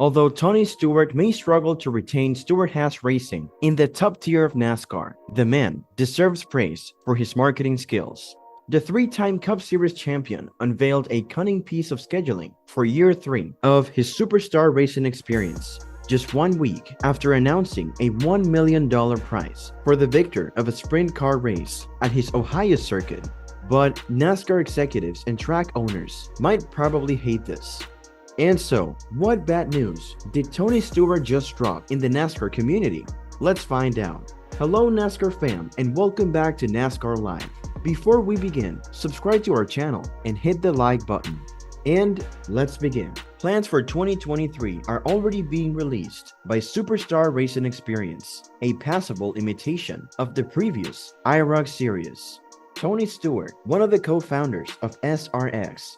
Although Tony Stewart may struggle to retain Stewart-Haas Racing in the top tier of NASCAR, the man deserves praise for his marketing skills. The three-time Cup Series champion unveiled a cunning piece of scheduling for year 3 of his superstar racing experience, just 1 week after announcing a $1 million prize for the victor of a sprint car race at his Ohio circuit. But NASCAR executives and track owners might probably hate this. And so, what bad news did Tony Stewart just drop in the NASCAR community? Let's find out. Hello NASCAR fam, and welcome back to NASCAR Live. Before we begin, subscribe to our channel and hit the like button. And let's begin. Plans for 2023 are already being released by Superstar Racing Experience, a passable imitation of the previous IROC series. Tony Stewart, one of the co-founders of SRX,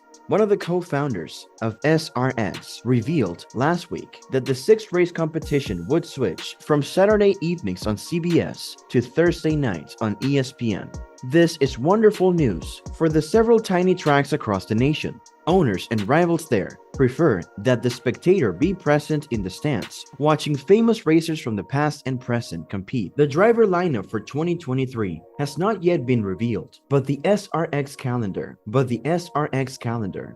revealed last week that the 6th race competition would switch from Saturday evenings on CBS to Thursday nights on ESPN. This is wonderful news for the several tiny tracks across the nation. Owners and rivals there prefer that the spectator be present in the stands, watching famous racers from the past and present compete. The driver lineup for 2023 has not yet been revealed, but the SRX calendar,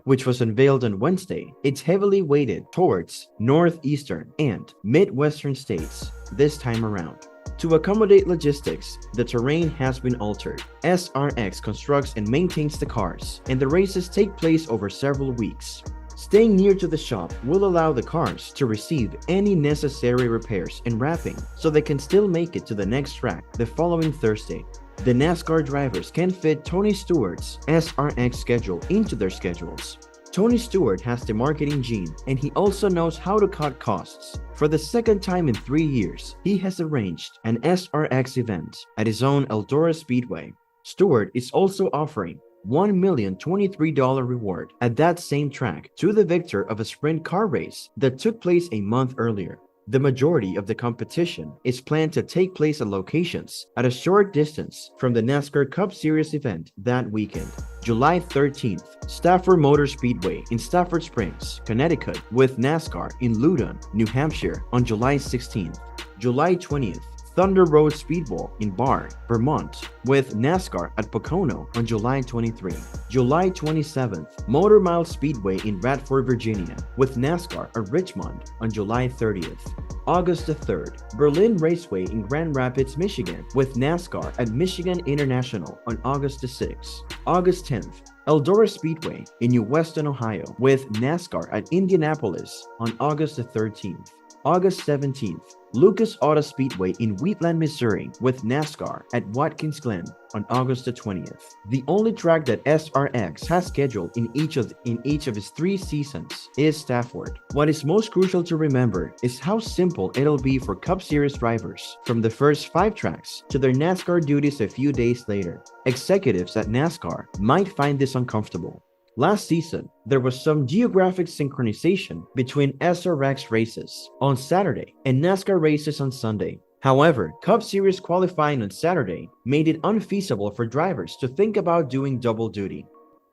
which was unveiled on Wednesday, it's heavily weighted towards northeastern and midwestern states this time around. To accommodate logistics, the terrain has been altered. SRX constructs and maintains the cars, and the races take place over several weeks. Staying near to the shop will allow the cars to receive any necessary repairs and wrapping so they can still make it to the next track the following Thursday. The NASCAR drivers can fit Tony Stewart's SRX schedule into their schedules. Tony Stewart has the marketing gene, and he also knows how to cut costs. For the second time in 3 years, he has arranged an SRX event at his own Eldora Speedway. Stewart is also offering $1,023 reward at that same track to the victor of a sprint car race that took place a month earlier. The majority of the competition is planned to take place at locations at a short distance from the NASCAR Cup Series event that weekend. July 13th, Stafford Motor Speedway in Stafford Springs, Connecticut, with NASCAR in Loudoun, New Hampshire on July 16th. July 20th, Thunder Road Speedway in Barre, Vermont, with NASCAR at Pocono on July 23. July 27th, Motor Mile Speedway in Radford, Virginia, with NASCAR at Richmond on July 30th. August 3rd, Berlin Raceway in Grand Rapids, Michigan, with NASCAR at Michigan International on August 6th. August 10th, Eldora Speedway in New Weston, Ohio, with NASCAR at Indianapolis on August 13th. August 17th, Lucas Auto Speedway in Wheatland, Missouri, with NASCAR at Watkins Glen on August 20th. The only track that SRX has scheduled in each of its 3 seasons is Stafford. What is most crucial to remember is how simple it'll be for Cup Series drivers from the first 5 tracks to their NASCAR duties a few days later. Executives at NASCAR might find this uncomfortable. Last season, there was some geographic synchronization between SRX races on Saturday and NASCAR races on Sunday. However, Cup Series qualifying on Saturday made it unfeasible for drivers to think about doing double duty.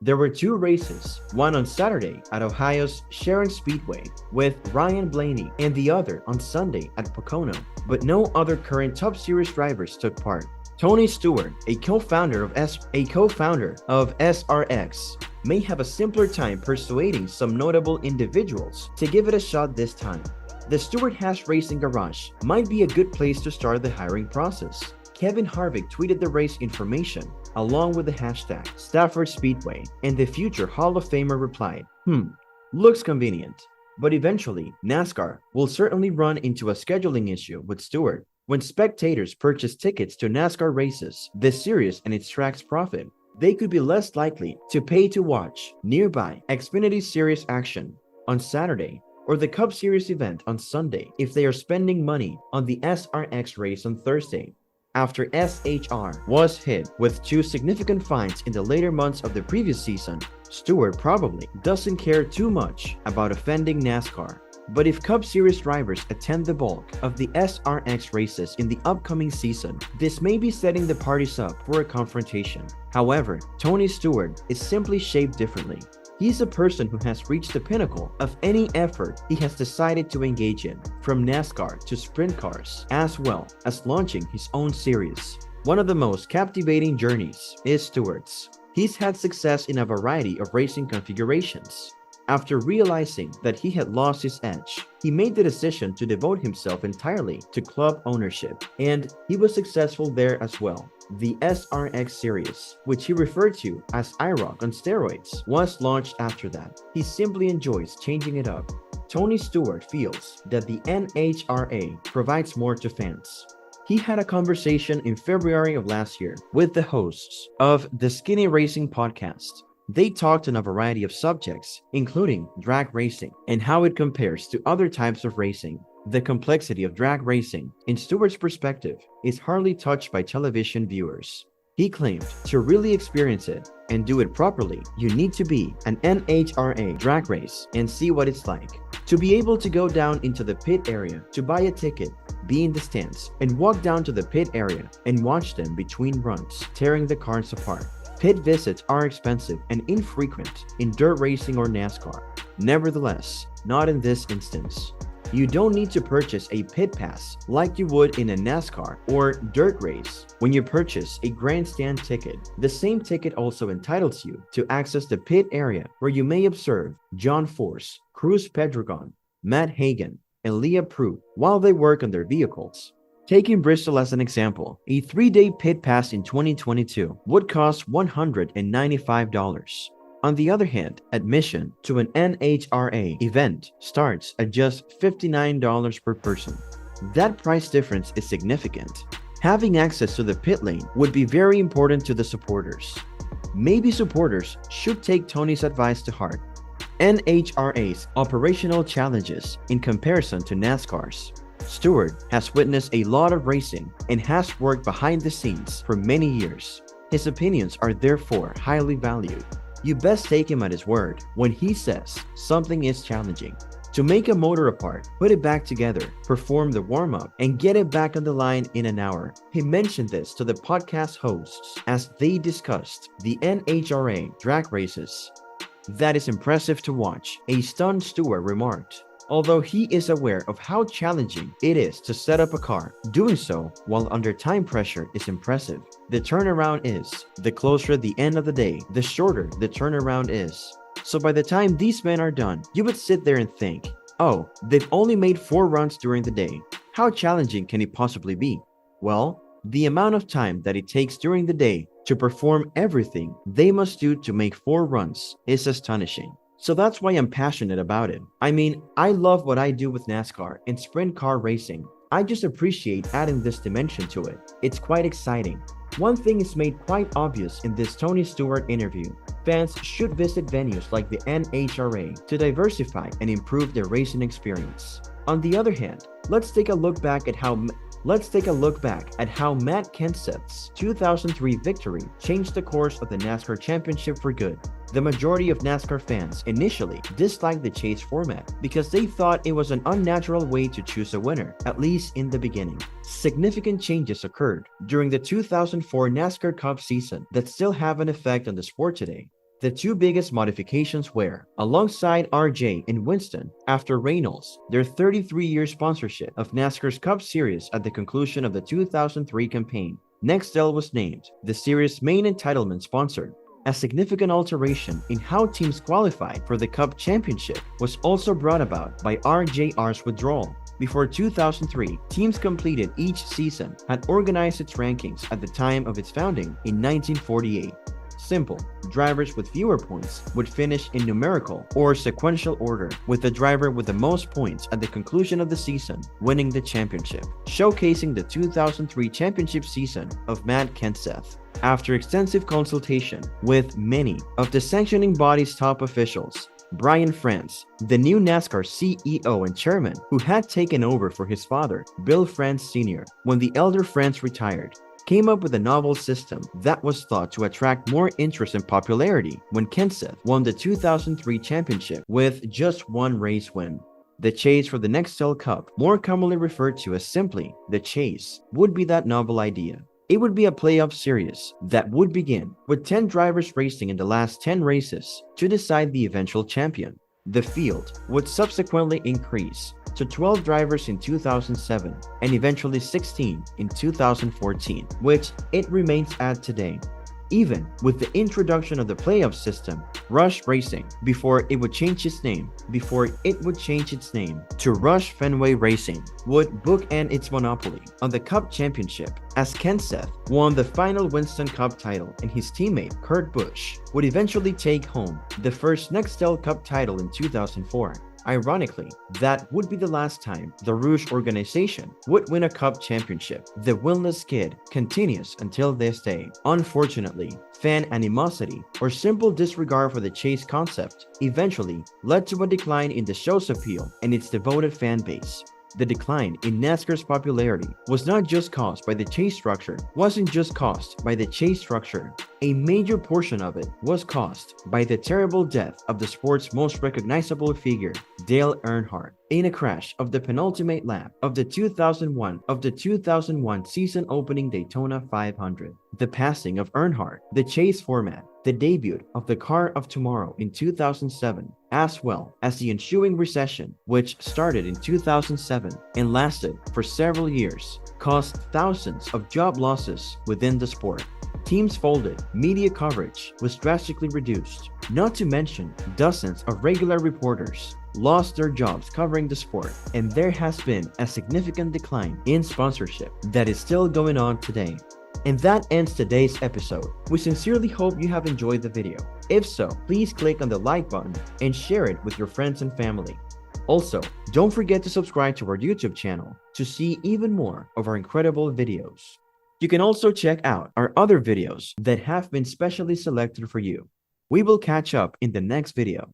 There were 2 races, one on Saturday at Ohio's Sharon Speedway with Ryan Blaney and the other on Sunday at Pocono, but no other current Cup Series drivers took part. Tony Stewart, a co-founder of SRX, may have a simpler time persuading some notable individuals to give it a shot this time. The Stewart-Haas Racing Garage might be a good place to start the hiring process. Kevin Harvick tweeted the race information along with the hashtag Stafford Speedway, and the future Hall of Famer replied, looks convenient. But eventually, NASCAR will certainly run into a scheduling issue with Stewart. When spectators purchase tickets to NASCAR races, the series and its tracks profit, they could be less likely to pay to watch nearby Xfinity Series action on Saturday or the Cup Series event on Sunday if they are spending money on the SRX race on Thursday. After SHR was hit with 2 significant fines in the later months of the previous season, Stewart probably doesn't care too much about offending NASCAR. But if Cup Series drivers attend the bulk of the SRX races in the upcoming season, this may be setting the parties up for a confrontation. However, Tony Stewart is simply shaped differently. He's a person who has reached the pinnacle of any effort he has decided to engage in, from NASCAR to sprint cars, as well as launching his own series. One of the most captivating journeys is Stewart's. He's had success in a variety of racing configurations. After realizing that he had lost his edge, he made the decision to devote himself entirely to club ownership, and he was successful there as well. The SRX series, which he referred to as IROC on steroids, was launched after that. He simply enjoys changing it up. Tony Stewart feels that the NHRA provides more to fans. He had a conversation in February of last year with the hosts of the Skinny Racing podcast. They talked on a variety of subjects, including drag racing and how it compares to other types of racing. The complexity of drag racing, in Stewart's perspective, is hardly touched by television viewers. He claimed to really experience it and do it properly, you need to be an NHRA drag race and see what it's like. To be able to go down into the pit area to buy a ticket, be in the stands, and walk down to the pit area and watch them between runs, tearing the cars apart. Pit visits are expensive and infrequent in dirt racing or NASCAR. Nevertheless, not in this instance. You don't need to purchase a pit pass like you would in a NASCAR or dirt race. When you purchase a grandstand ticket, the same ticket also entitles you to access the pit area where you may observe John Force, Cruz Pedregon, Matt Hagan, and Leah Pruitt while they work on their vehicles. Taking Bristol as an example, a 3-day pit pass in 2022 would cost $195. On the other hand, admission to an NHRA event starts at just $59 per person. That price difference is significant. Having access to the pit lane would be very important to the supporters. Maybe supporters should take Tony's advice to heart. NHRA's operational challenges in comparison to NASCAR's. Stewart has witnessed a lot of racing and has worked behind the scenes for many years. His opinions are therefore highly valued. You best take him at his word when he says something is challenging. To make a motor apart, put it back together, perform the warm-up, and get it back on the line in an hour. He mentioned this to the podcast hosts as they discussed the NHRA drag races. That is impressive to watch, a stunned Stewart remarked. Although he is aware of how challenging it is to set up a car, doing so while under time pressure is impressive. The turnaround is, the closer the end of the day, the shorter the turnaround is. So by the time these men are done, you would sit there and think, oh, they've only made 4 runs during the day. How challenging can it possibly be? Well, the amount of time that it takes during the day to perform everything they must do to make 4 runs is astonishing. So that's why I'm passionate about it. I mean, I love what I do with NASCAR and sprint car racing. I just appreciate adding this dimension to it. It's quite exciting. One thing is made quite obvious in this Tony Stewart interview. Fans should visit venues like the NHRA to diversify and improve their racing experience. On the other hand, let's take a look back at how Matt Kenseth's 2003 victory changed the course of the NASCAR Championship for good. The majority of NASCAR fans initially disliked the chase format because they thought it was an unnatural way to choose a winner, at least in the beginning. Significant changes occurred during the 2004 NASCAR Cup season that still have an effect on the sport today. The 2 biggest modifications were, alongside RJ and Winston, after Reynolds, their 33-year sponsorship of NASCAR's Cup Series at the conclusion of the 2003 campaign. Nextel was named the series' main entitlement sponsor. A significant alteration in how teams qualified for the Cup Championship was also brought about by RJR's withdrawal. Before 2003, teams completed each season had organized its rankings at the time of its founding in 1948. Simple. Drivers with fewer points would finish in numerical or sequential order, with the driver with the most points at the conclusion of the season winning the championship, showcasing the 2003 championship season of Matt Kenseth. After extensive consultation with many of the sanctioning body's top officials, Brian France, the new NASCAR CEO and chairman who had taken over for his father, Bill France Sr., when the elder France retired, came up with a novel system that was thought to attract more interest and popularity when Kenseth won the 2003 championship with just 1 race win. The chase for the Nextel Cup, more commonly referred to as simply the chase, would be that novel idea. It would be a playoff series that would begin with 10 drivers racing in the last 10 races to decide the eventual champion. The field would subsequently increase to 12 drivers in 2007 and eventually 16 in 2014, which it remains at today. Even with the introduction of the playoff system, Rush Racing, before it would change its name to Rush Fenway Racing, would bookend its monopoly on the Cup Championship, as Kenseth won the final Winston Cup title and his teammate Kurt Busch would eventually take home the first Nextel Cup title in 2004. Ironically, that would be the last time the Rouge organization would win a Cup championship. The winless skid continues until this day. Unfortunately, fan animosity or simple disregard for the chase concept eventually led to a decline in the show's appeal and its devoted fan base. The decline in NASCAR's popularity wasn't just caused by the chase structure. A major portion of it was caused by the terrible death of the sport's most recognizable figure, Dale Earnhardt, in a crash of the penultimate lap of the 2001 season opening Daytona 500. The passing of Earnhardt, the chase format, the debut of the Car of Tomorrow in 2007, as well as the ensuing recession, which started in 2007 and lasted for several years, caused thousands of job losses within the sport. Teams folded, media coverage was drastically reduced, not to mention dozens of regular reporters lost their jobs covering the sport, and there has been a significant decline in sponsorship that is still going on today. And that ends today's episode. We sincerely hope you have enjoyed the video. If so, please click on the like button and share it with your friends and family. Also, don't forget to subscribe to our YouTube channel to see even more of our incredible videos. You can also check out our other videos that have been specially selected for you. We will catch up in the next video.